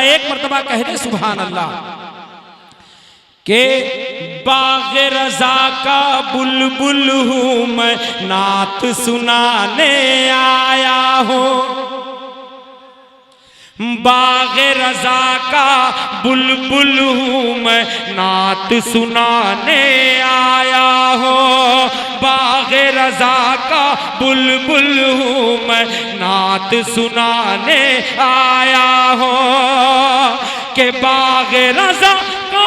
एक मर्तबा कह दे सुभान अल्लाह। के बाग़ रज़ा का बुलबुल हूँ मैं, नात सुनाने आया हूँ। बाग़ रज़ा का बुलबुल हूँ मैं, नात सुनाने आया हूँ। बाग़ रज़ा का बुलबुल हूँ मैं, नात सुनाने आया हूँ। के बाग़ रज़ा का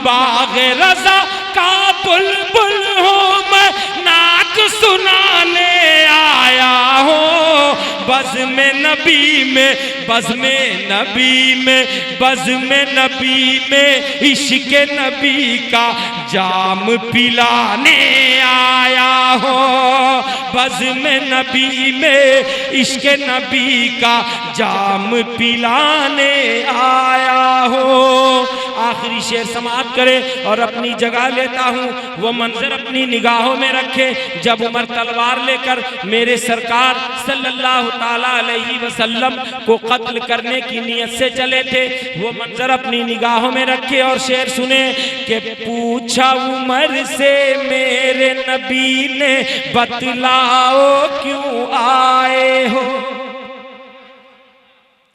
बाग़ रज़ा का बुलबुल हूँ मैं, नात सुनाने आया हूँ। बज़्म नबी में, बज़्म नबी में, बज़्म नबी में इश्क़ नबी का जाम पिलाने आया हूँ। बज़्म नबी में इश्क़ नबी का जाम पिलाने आया हूँ। आखिरी शेर समाप्त करे और अपनी जगह लेता हूँ। वो मंजर अपनी निगाहों में रखे जब उमर तलवार लेकर मेरे सरकार सल्लल्लाहु ताला अलैहि वसल्लम को कत्ल करने की नियत से चले थे। वो मंजर अपनी निगाहों में रखे और शेर सुने कि पूछा उमर से मेरे नबी ने, बतलाओ क्यों आए हो।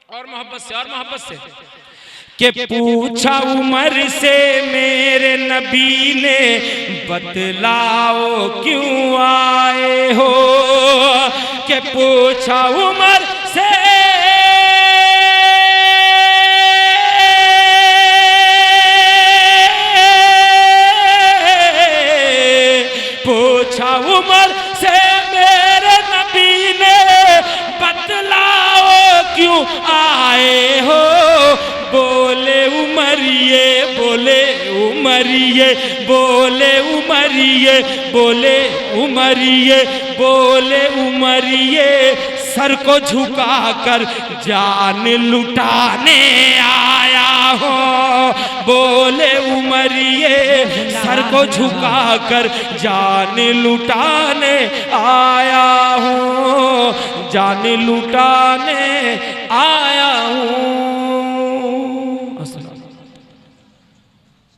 और मोहब्बत से, और मोहब्बत से। के पूछा उमर से मेरे नबी ने, बतलाओ क्यों आए हो। के पूछा उमर से पूछा उमर से मेरे नबी ने, बतलाओ क्यों आए हो। बोले उमरिए, बोले उमरिए, बोले उमरिए, बोले उमरिए, बोले उमरिए, सर को झुकाकर जान लुटाने आया हो। बोले उमरिए, सर को झुकाकर जान लुटाने आया हूँ, जान लुटाने आया हूँ।